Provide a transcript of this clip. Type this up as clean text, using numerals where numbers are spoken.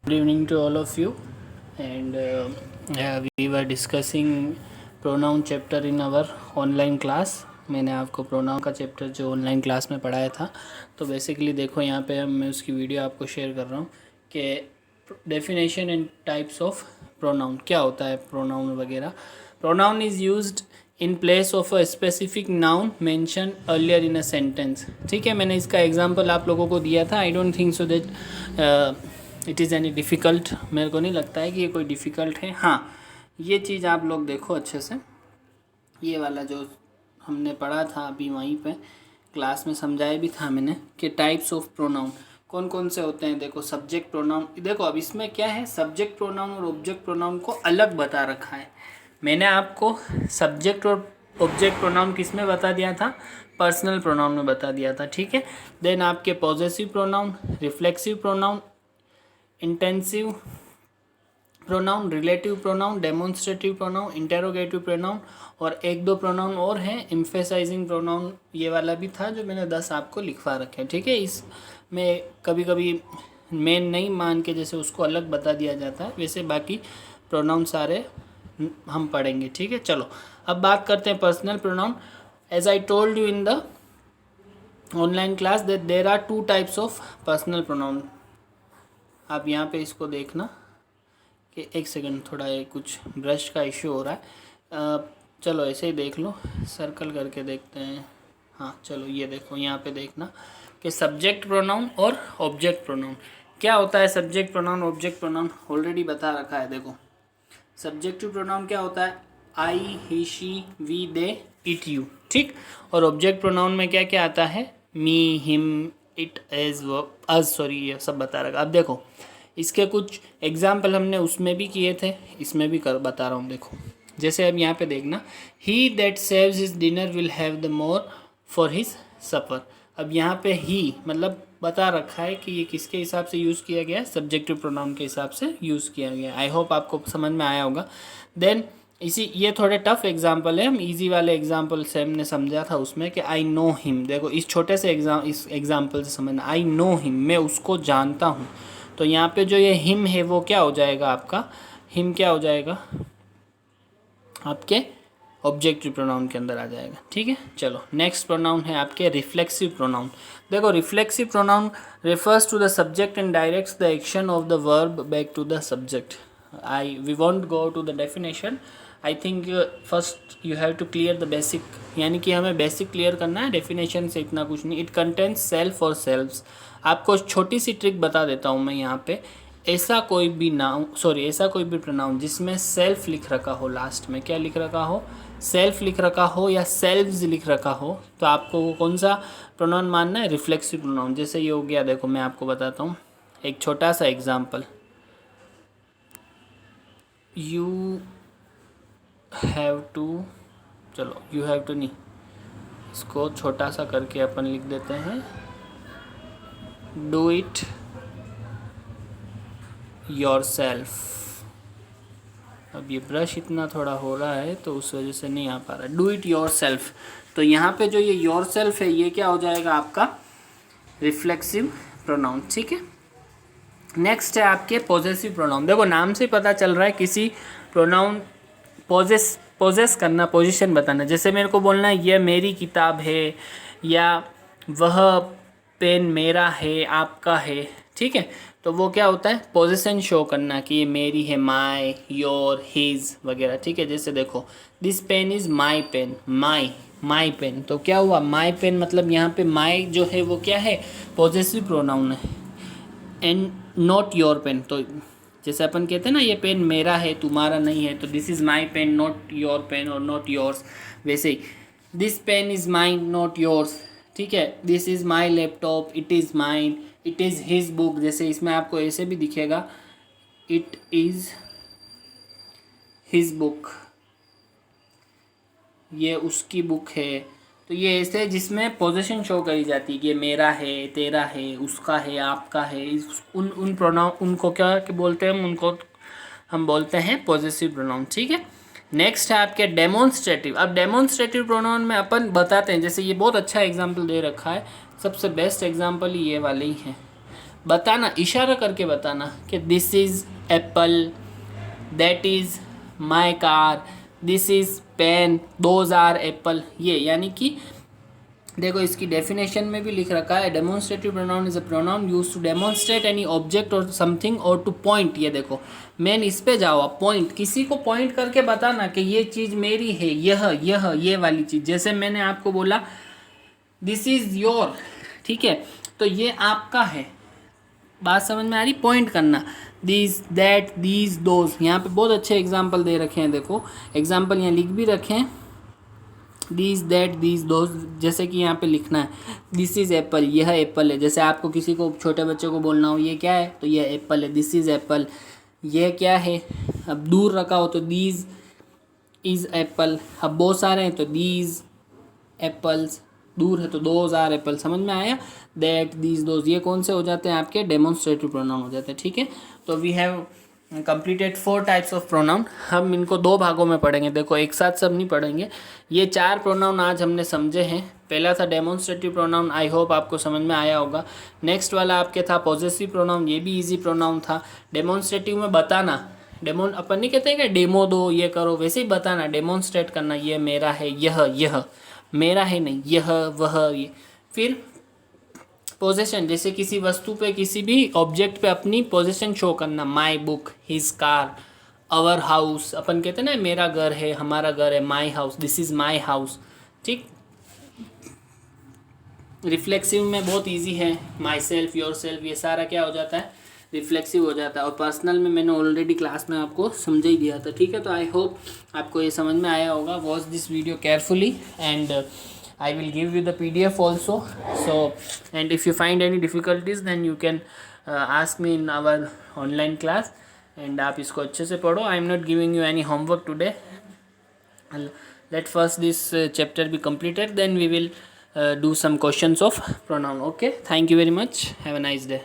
Good evening to all of you, and we were discussing pronoun chapter in our online class. मैंने आपको pronoun का chapter जो online class में पढ़ाया था, तो बेसिकली देखो यहाँ पे मैं उसकी वीडियो आपको शेयर कर रहा हूँ कि definition and types of pronoun क्या होता है, प्रोनाउन वगैरह. Pronoun is used in place of a specific noun mention earlier in a sentence. ठीक है, मैंने इसका एग्जांपल आप लोगों को दिया था. I don't think so that it is any difficult. मेरे को नहीं लगता है कि ये कोई डिफ़िकल्ट है. हाँ, ये चीज़ आप लोग देखो अच्छे से. ये वाला जो हमने पढ़ा था अभी वहीं पे क्लास में समझाया भी था मैंने कि टाइप्स ऑफ प्रोनाउन कौन कौन से होते हैं. देखो सब्जेक्ट प्रोनाउन, देखो अब इसमें क्या है, सब्जेक्ट प्रोनाउन और ऑब्जेक्ट प्रोनाउन को अलग बता रखा है. मैंने आपको सब्जेक्ट और ऑब्जेक्ट प्रोनाउन किस में बता दिया था, पर्सनल प्रोनाउन में बता दिया था. ठीक है, देन आपके possessive pronoun, reflexive pronoun, intensive pronoun, relative pronoun, demonstrative pronoun, interrogative pronoun और एक दो प्रोनाउन और हैं, एम्फेसाइजिंग प्रोनाउन. ये वाला भी था जो मैंने 10 आपको लिखवा रखे हैं. ठीक है, इसमें कभी कभी मेन नहीं मान के जैसे उसको अलग बता दिया जाता है, वैसे बाकी प्रोनाउन सारे हम पढ़ेंगे. ठीक है, चलो अब बात करते हैं personal pronoun. As I told you in the online class that there are 2 types of personal pronoun. आप यहाँ पे इसको देखना कि एक सेकंड, थोड़ा ये कुछ ब्रश का इश्यू हो रहा है. चलो ऐसे ही देख लो, सर्कल करके देखते हैं. हाँ चलो, ये देखो यहाँ पे देखना कि सब्जेक्ट प्रोनाउन और ऑब्जेक्ट प्रोनाउन क्या होता है. Subject pronoun, object pronoun already बता रखा है. देखो सब्जेक्टिव प्रोनाउन क्या होता है, I, he, she, we, they, it, you. ठीक, और ऑब्जेक्ट प्रोनाउन में क्या क्या आता है, मी, हिम, इट, एज, अस, सॉरी, ये सब बता रखा. अब देखो इसके कुछ एग्जाम्पल हमने उसमें भी किए थे, इसमें भी बता रहा हूँ. देखो जैसे अब यहाँ पे देखना, he that saves his dinner will have the more for his supper. अब यहाँ पे ही मतलब बता रखा है कि ये किसके हिसाब से यूज़ किया गया है, सब्जेक्टिव प्रोनाउन के हिसाब से यूज़ किया गया है. आई होप आपको समझ में आया होगा. देन ये थोड़े टफ एग्जाम्पल है, हम इजी वाले एग्जाम्पल से हमने समझा था उसमें कि आई नो हिम. देखो इस छोटे से इस एग्जाम्पल से समझना, आई नो हिम, मैं उसको जानता हूँ. तो यहाँ पे जो ये हिम है वो क्या हो जाएगा आपका, हिम क्या हो जाएगा आपके ऑब्जेक्टिव प्रोनाउन के अंदर आ जाएगा. ठीक है, चलो नेक्स्ट प्रोनाउन है आपके रिफ्लेक्सिव प्रोनाउन. देखो reflexive pronoun refers to the subject and directs the action of the verb back to the subject. We won't go to the definition. I think first you have to clear the basic, यानी कि हमें basic clear करना है, definition से इतना कुछ नहीं. It contains self और सेल्व्स. आपको छोटी सी ट्रिक बता देता हूँ मैं यहाँ पे. ऐसा कोई भी प्रोनाउन जिसमें सेल्फ लिख रखा हो, लास्ट में क्या लिख रखा हो, सेल्फ लिख रखा हो या सेल्व्स लिख रखा हो, तो आपको वो कौन सा प्रोनाउन मानना है, रिफ्लेक्सिव प्रोनाउन. जैसे ये हो गया, देखो मैं आपको बताता हूँ एक छोटा सा एग्जांपल. यू हैव टू, चलो यू हैव टू नहीं, इसको छोटा सा करके अपन लिख देते हैं, डू इट योरसेल्फ. अब ये ब्रश इतना थोड़ा हो रहा है तो उस वजह से नहीं आ पा रहा. Do it yourself. तो यहाँ पे जो ये योरसेल्फ है ये क्या हो जाएगा आपका, रिफ्लेक्सिव प्रोनाउन. ठीक है, नेक्स्ट है आपके पॉजेसिव प्रोनाउन. देखो नाम से पता चल रहा है किसी प्रोनाउन पोजेस करना, पोजीशन बताना. जैसे मेरे को बोलना है ये मेरी किताब है, या वह पेन मेरा है, आपका है. ठीक है, तो वो क्या होता है, पोजीशन शो करना कि ये मेरी है, माय, योर, हिज वगैरह. ठीक है, जैसे देखो this pen is my pen, my pen. तो क्या हुआ, माय पेन मतलब यहाँ पे माय जो है वो क्या है, पॉजेसिव प्रोनाउन है. एंड नॉट योर पेन, तो जैसे अपन कहते हैं ना ये पेन मेरा है तुम्हारा नहीं है, तो this is my pen not your pen और नॉट योर्स. वैसे ही this pen is mine not yours. ठीक है, this is my laptop, it is mine, it is his book. जैसे इसमें आपको ऐसे भी दिखेगा, इट इज़ हिज बुक, ये उसकी बुक है. तो ये ऐसे जिसमें पोजीशन शो करी जाती है कि ये मेरा है, तेरा है, उसका है, आपका है. उन प्रोनाउन उनको क्या बोलते हैं, उनको हम बोलते हैं पॉजेसिव प्रोनाउन. ठीक है, नेक्स्ट है आपके डेमोन्स्ट्रेटिव. अब डेमोन्स्ट्रेटिव प्रोनाउन में अपन बताते हैं, जैसे ये बहुत अच्छा एग्जांपल दे रखा है, सबसे बेस्ट एग्जांपल ये वाले ही है. बताना, इशारा करके बताना कि this is apple, that is my car, this is pen, those are apple. ये यानी कि देखो इसकी डेफिनेशन में भी लिख रखा है, demonstrative pronoun is a pronoun use to demonstrate any object or something or to point. ये देखो मेन इस पे जाओ, पॉइंट, किसी को पॉइंट करके बताना कि ये चीज़ मेरी है, यह ये वाली चीज़। जैसे मैंने आपको बोला दिस इज़ योर, ठीक है, तो ये आपका है, बात समझ में आ रही, पॉइंट करना। दिस, दैट, दीज, दोज, यहाँ पे बहुत अच्छे एग्जाम्पल दे रखे हैं, देखो एग्जाम्पल यहाँ लिख भी रखे हैं, दिस, दैट, दीज, दोज, जैसे कि यहाँ पे लिखना है दिस इज़ एप्पल, यह एप्पल है। जैसे आपको किसी को, छोटे बच्चे को बोलना हो ये क्या है, तो यह एप्पल है, दिस इज़ एप्पल। यह क्या है, अब दूर रखा हो तो दीज इज़ एप्पल, अब बहुत सारे हैं तो दीज एप्पल्स, दूर है तो दोज आर एप्पल। समझ में आया, दैट, दीज, दोज, ये कौन से हो जाते हैं आपके डेमोन्स्ट्रेटिव प्रोनाउन हो जाते हैं, ठीक है। तो we have completed 4 types of pronoun. हम इनको 2 भागों में पढ़ेंगे, देखो एक साथ सब नहीं पढ़ेंगे। ये 4 प्रोनाउन आज हमने समझे हैं। पहला था डेमोन्स्ट्रेटिव प्रोनाउन, आई होप आपको समझ में आया होगा। नेक्स्ट वाला आपके था पॉजेसिव प्रोनाउन, ये भी इजी प्रोनाउन था। डेमोन्स्ट्रेटिव में बताना, अपन नहीं कहते हैं कि डेमो दो, ये करो, वैसे ही बताना, डेमोन्स्ट्रेट करना, ये मेरा है, यह मेरा है नहीं, यह वह ये। फिर पोजेशन, जैसे किसी वस्तु पे, किसी भी ऑब्जेक्ट पे अपनी पोजेशन शो करना, my book, his car, our house, अपन कहते हैं ना मेरा घर है, हमारा घर है, my house, this is my house, ठीक। रिफ्लेक्सिव में बहुत इजी है, माई सेल्फ, योर सेल्फ, ये सारा क्या हो जाता है, रिफ्लेक्सिव हो जाता है। और पर्सनल में मैंने ऑलरेडी क्लास में आपको समझा ही दिया था, ठीक है। तो आई होप आपको ये समझ में आया होगा। Watch this video carefully and I will give you the PDF also. So, and if you find any difficulties, then you can ask me in our online class. And आप इसको अच्छे से पढ़ो. I am not giving you any homework today. Let first this chapter be completed. Then we will do some questions of pronoun. Okay. Thank you very much. Have a nice day.